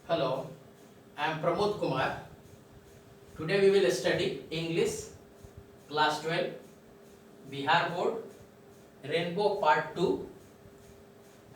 Hello, I am Pramod Kumar. Today we will study English Class 12 Bihar Board Rainbow Part 2,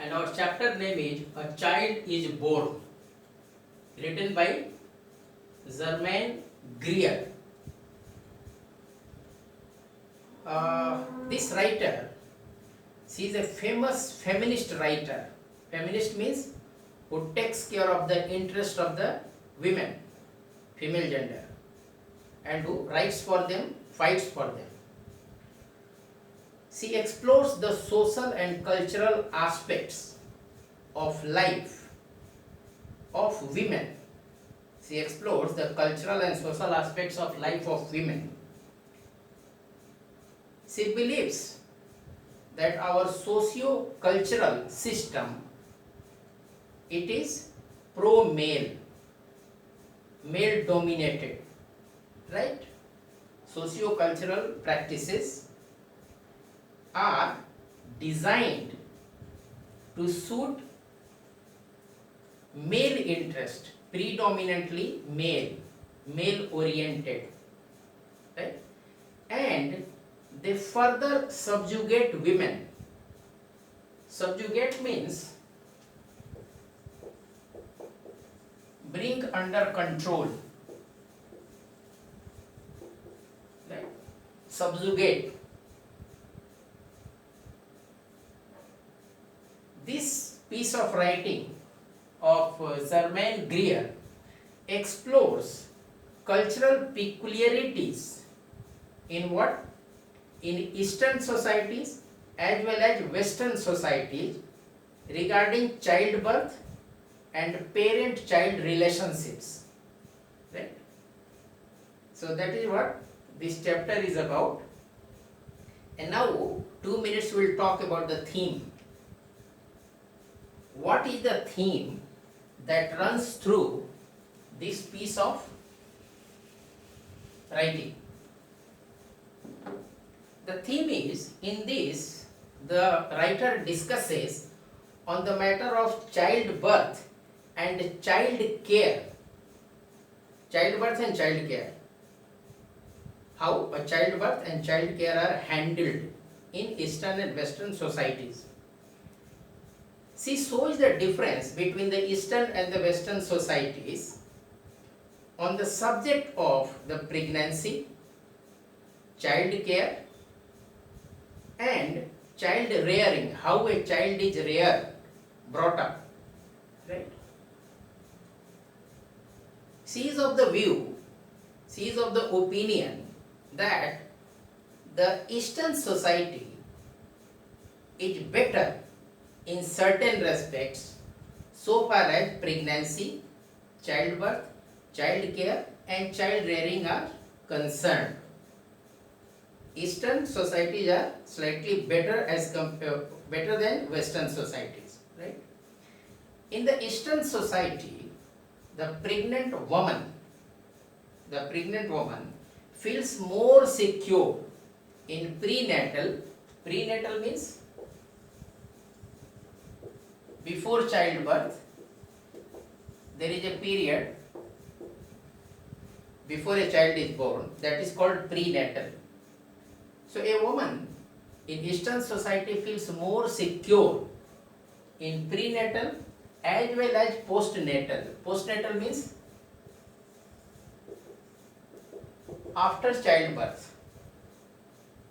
and our chapter name is A Child is Born, written by Germaine Greer. This writer, she is a famous feminist writer. Feminist means who takes care of the interest of the women, female gender, and who writes for them, fights for them. She explores the social and cultural aspects of life of women. She explores the cultural and social aspects of life of women. She believes that our socio-cultural system, it is pro-male, male dominated, right? Socio-cultural practices are designed to suit male interest, predominantly male oriented, right? And they further subjugate women. Subjugate means bring under control, right? Subjugate. This piece of writing of Germaine Greer explores cultural peculiarities in what? In Eastern societies as well as Western societies regarding childbirth and parent-child relationships, right? So that is what this chapter is about. And now 2 minutes we will talk about the theme. What is the theme that runs through this piece of writing? The theme is, in this, the writer discusses on the matter of childbirth and child care. Childbirth and child care. How a childbirth and child care are handled in Eastern and Western societies. She shows the difference between the Eastern and the Western societies on the subject of the pregnancy, child care, and child rearing, how a child is reared, brought up, right? She is of the view, she is of the opinion that the Eastern society is better in certain respects so far as pregnancy, childbirth, child care and child rearing are concerned. Eastern societies are slightly better better than Western societies, right? In the Eastern society, the pregnant woman feels more secure in prenatal means before childbirth. There is a period before a child is born, that is called prenatal. So a woman in Eastern society feels more secure in prenatal as well as postnatal. Postnatal means after childbirth.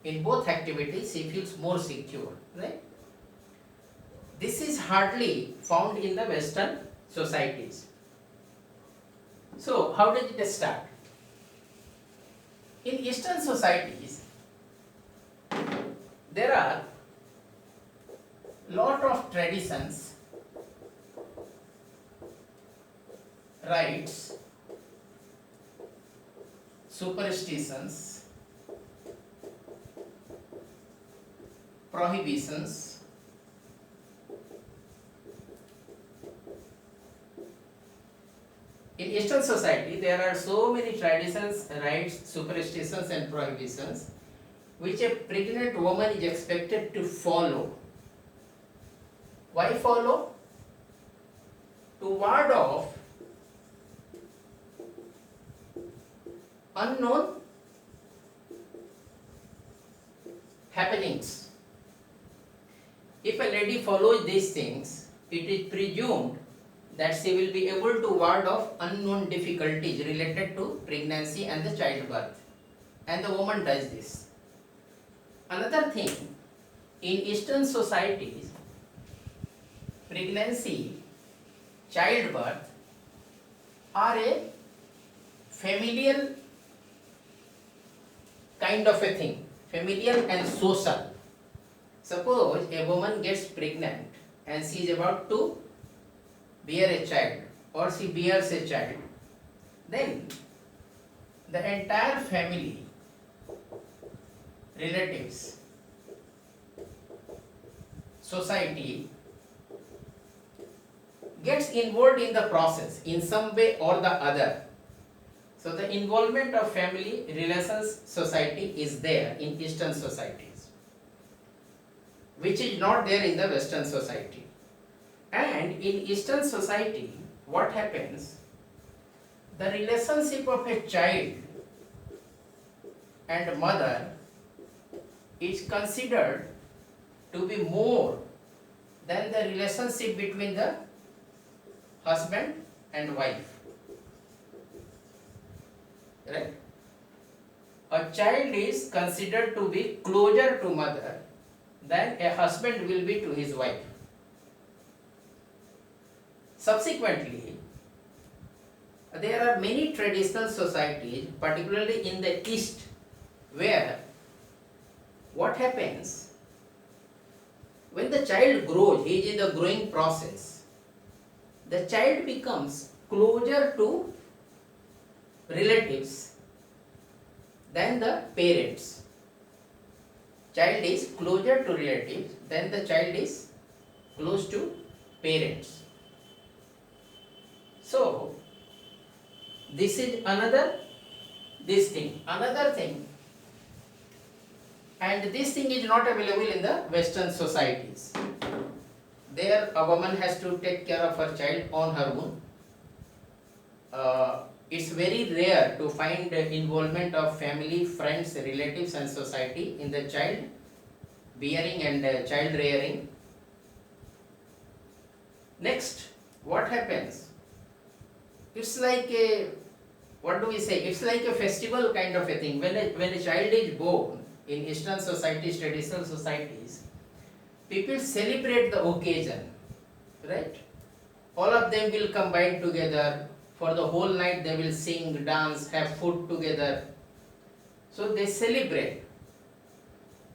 In both activities she feels more secure, right? This is hardly found in the Western societies. So how did it start? In Eastern societies, there are lot of traditions, rites, superstitions, prohibitions, in Eastern society there are so many traditions, rites, superstitions and prohibitions which a pregnant woman is expected to follow. Why follow? To ward off unknown happenings. If a lady follows these things, it is presumed that she will be able to ward off unknown difficulties related to pregnancy and the childbirth, and the woman does this. Another thing, in Eastern societies, pregnancy, childbirth are a familial kind of a thing, familial and social. Suppose a woman gets pregnant and she is about to bear a child, or she bears a child, then the entire family, relatives, society gets involved in the process in some way or the other. So the involvement of family, relations, society is there in Eastern societies, which is not there in the Western society. And in Eastern society, what happens? The relationship of a child and mother is considered to be more than the relationship between the husband and wife. Right? A child is considered to be closer to mother than a husband will be to his wife. Subsequently, there are many traditional societies, particularly in the East, where what happens when the child grows, he is in the growing process, the child becomes closer to relatives than the parents. Child is closer to relatives than the child is close to parents. So, this is another thing, and this thing is not available in the Western societies. There a woman has to take care of her child on her own. It's very rare to find involvement of family, friends, relatives and society in the child bearing and child rearing. Next, what happens? It's like a, what do we say? It's like a festival kind of a thing. When a child is born in Eastern societies, traditional societies, people celebrate the occasion, right? All of them will combine together. For the whole night they will sing, dance, have food together. So they celebrate.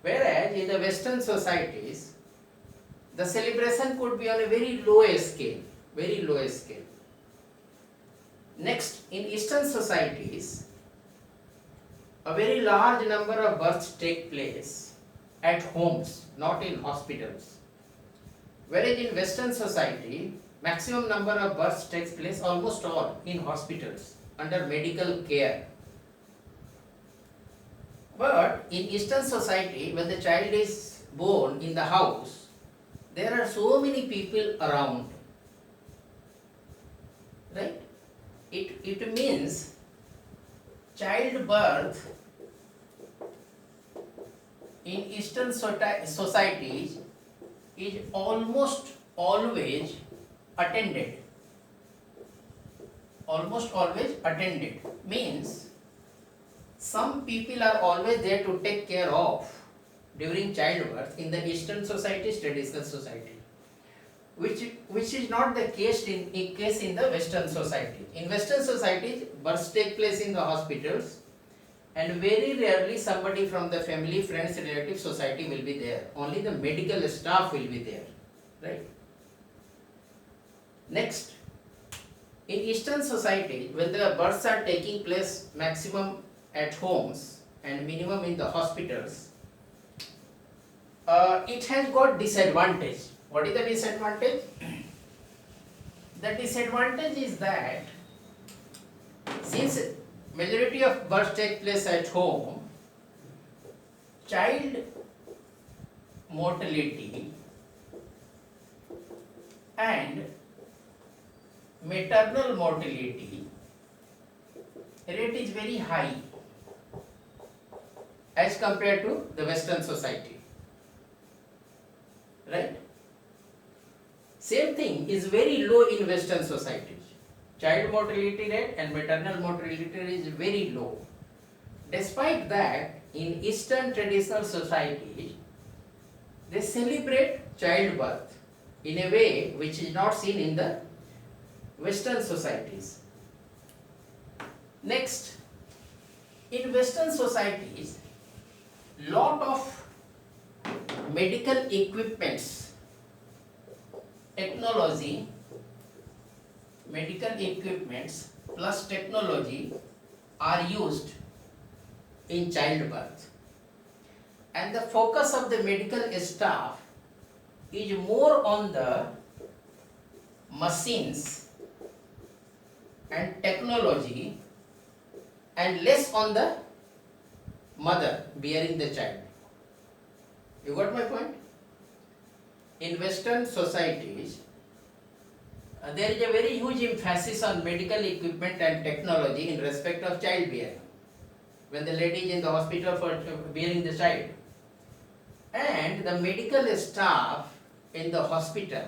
Whereas in the Western societies, the celebration could be on a very low scale, very low scale. Next, in Eastern societies, a very large number of births take place at homes, not in hospitals. Whereas in Western society, maximum number of births takes place almost all in hospitals under medical care. But in Eastern society, when the child is born in the house, there are so many people around, right? It means childbirth in Eastern societies is almost always attended. Almost always attended means some people are always there to take care of during childbirth in the Eastern societies, traditional society, which is not the case in the Western society. In Western societies, births take place in the hospitals, and very rarely somebody from the family, friends, relative, society will be there. Only the medical staff will be there, right? Next, in Eastern society, when the births are taking place maximum at homes and minimum in the hospitals, it has got disadvantage. What is the disadvantage? The disadvantage is that since majority of births take place at home, child mortality and maternal mortality rate is very high. as compared to the Western society, right? Same thing is very low in Western societies. Child mortality rate and maternal mortality rate is very low. Despite that, in Eastern traditional societies, they celebrate childbirth in a way which is not seen in the Western societies. Next, in Western societies, lot of medical equipments, technology, medical equipments plus technology are used in childbirth, and the focus of the medical staff is more on the machines and technology and less on the mother bearing the child. You got my point? In Western societies, there is a very huge emphasis on medical equipment and technology in respect of childbearing. When the lady is in the hospital for bearing the child, and the medical staff in the hospital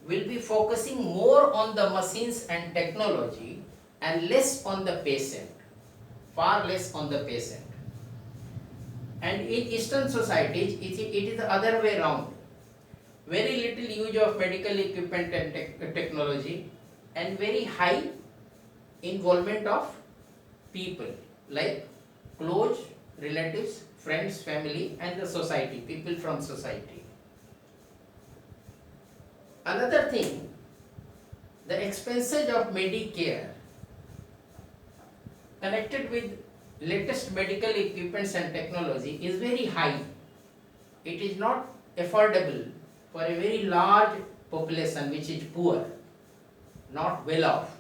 will be focusing more on the machines and technology and less on the patient, far less on the patient. And in Eastern societies, it is the other way around. Very little use of medical equipment and technology, and very high involvement of people like close relatives, friends, family, and the society, people from society. Another thing, the expenses of Medicare connected with latest medical equipments and technology is very high. It is not affordable for a very large population which is poor, not well off.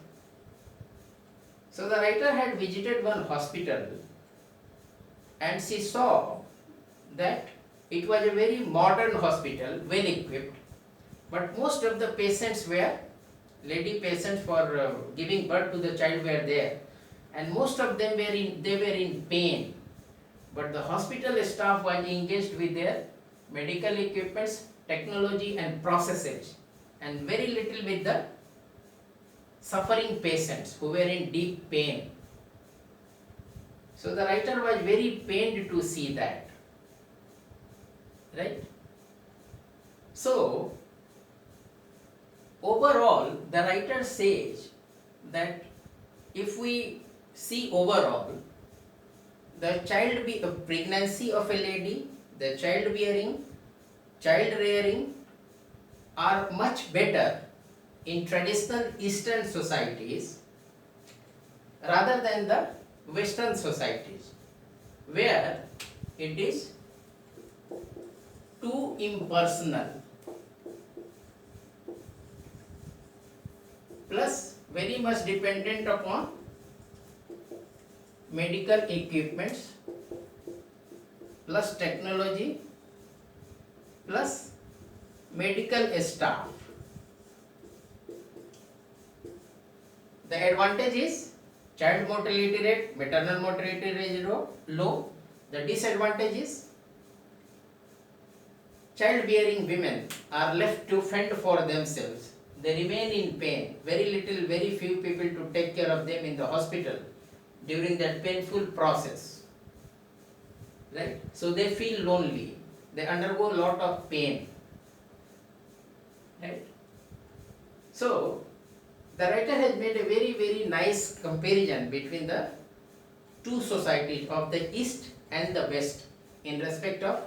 So the writer had visited one hospital and she saw that it was a very modern hospital, well equipped, but most of the patients were lady patients for giving birth to the child were there, and most of them were in pain. But the hospital staff was engaged with their medical equipments, technology and processes, and very little with the suffering patients who were in deep pain. So the writer was very pained to see that, right? So overall, the writer says that if we see overall, the pregnancy of a lady, the childbearing, child rearing are much better in traditional Eastern societies rather than the Western societies, where it is too impersonal, plus very much dependent upon medical equipments, plus technology, plus medical staff. The advantage is child mortality rate, maternal mortality rate is low. The disadvantage is childbearing women are left to fend for themselves. They remain in pain. Very few people to take care of them in the hospital during that painful process. Right? So they feel lonely. They undergo a lot of pain. Right? So the writer has made a very nice comparison between the two societies of the East and the West in respect of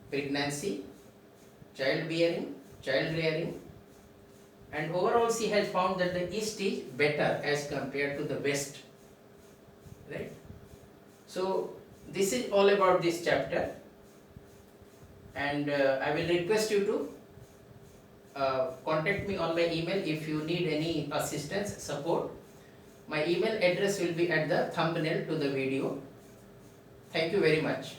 pregnancy, childbearing, child rearing, and overall she has found that the East is better as compared to the West. Right? So this is all about this chapter, and I will request you to contact me on my email if you need any assistance, support. My email address will be at the thumbnail to the video. Thank you very much.